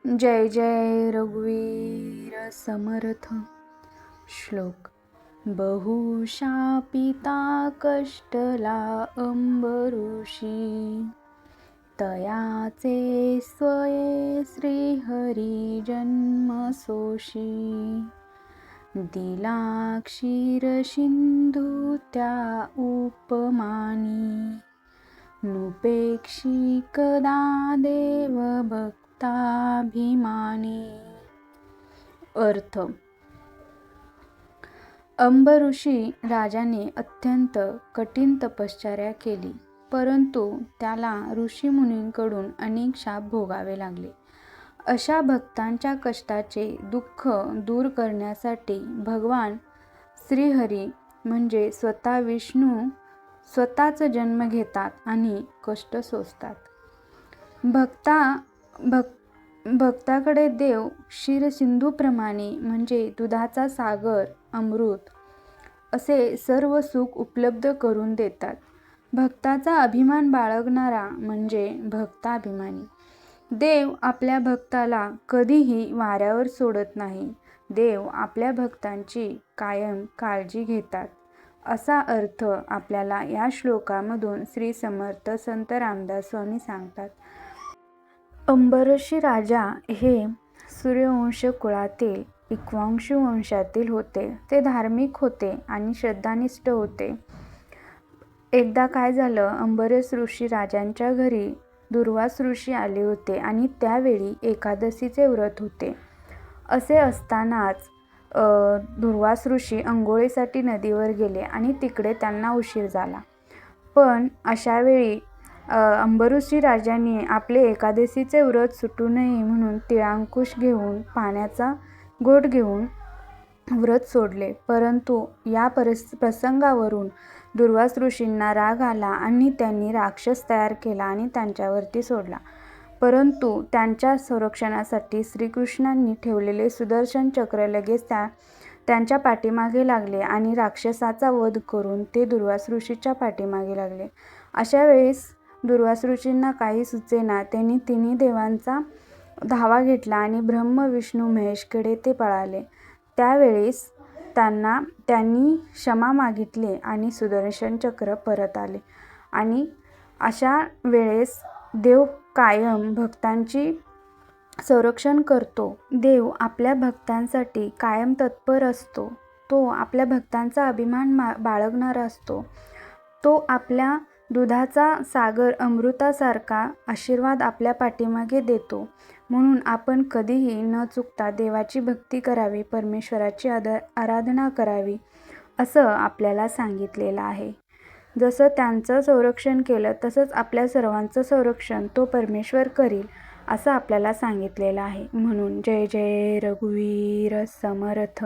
जय जय रघुवीर समर्थ। श्लोक। बहुशापिता कष्टला अंबऋषी, तयाचे स्वये श्रीहरी जन्मसोशी, दिला क्षीर सिंधू त्या उपमानी, नुपेक्षी कदा देव भक्ताभिमानी। अर्थ। अंबऋषी राजाने अत्यंत कठीण तपश्चर्या केली, परंतु त्याला ऋषीमुनींकडून अनेक शाप भोगावे लागले. अशा भक्तांच्या कष्टाचे दुःख दूर करण्यासाठी भगवान श्रीहरी म्हणजे स्वतः विष्णू स्वतःच जन्म घेतात आणि कष्ट सोसतात. भक्ताकडे देव क्षीरसिंधूप्रमाणे म्हणजे दुधाचा सागर, अमृत असे सर्व सुख उपलब्ध करून देतात. भक्ताचा अभिमान बाळगणारा म्हणजे भक्ताभिमानी. देव आपल्या भक्ताला कधीही वाऱ्यावर सोडत नाही. देव आपल्या भक्तांची कायम काळजी घेतात, असा अर्थ आपल्याला या श्लोकामधून श्री समर्थ संत रामदास स्वामी सांगतात. अंबऋषी राजा हे सूर्यवंश कुळातील इक्ष्वाकू वंशातील होते. ते धार्मिक होते आणि श्रद्धानिष्ठ होते. एकदा काय झालं, अंबरीश ऋषी राजांच्या घरी दुर्वास ऋषी आले होते आणि त्यावेळी एकादशीचे व्रत होते. असे असतानाच दुर्वास ऋषी अंघोळीसाठी नदीवर गेले आणि तिकडे त्यांना उशीर झाला. पण अशावेळी अंबऋषी राजांनी आपले एकादशीचे व्रत सुटू नये म्हणून तिळांकुश घेऊन पाण्याचा घोट घेऊन व्रत सोडले. परंतु या प्रसंगावरून दुर्वास ऋषींना राग आला आणि त्यांनी राक्षस तयार केला आणि त्यांच्यावरती सोडला. परंतु त्यांच्या संरक्षणासाठी श्रीकृष्णांनी ठेवलेले सुदर्शन चक्र लगेच त्यांच्या पाठीमागे लागले आणि राक्षसाचा वध करून ते दुर्वास ऋषीच्या पाठीमागे लागले. अशा वेळेस दुर्वास ऋषींना काही सुचेना. त्यांनी तिन्ही देवांचा धावा घेतला आणि ब्रह्मा विष्णू महेशकडे ते पळाले. त्यावेळेस त्यांनी क्षमा मागितली आणि सुदर्शन चक्र परत आले. आणि अशा वेळेस देव कायम भक्तांची संरक्षण करतो. देव आपल्या भक्तांसाठी कायम तत्पर असतो. तो आपल्या भक्तांचा अभिमान बाळगणारा असतो. तो आपल्या दुधाचा सागर अमृतासारखा आशीर्वाद आपल्या पाठीमागे देतो. म्हणून आपण कधीही न चुकता देवाची भक्ती करावी, परमेश्वराची आराधना करावी, असं आपल्याला सांगितलेलं आहे. जसं त्यांचं संरक्षण केलं तसंच आपल्या सर्वांचं संरक्षण तो परमेश्वर करील, असं आपल्याला सांगितलेलं आहे. म्हणून जय जय रघुवीर समर्थ.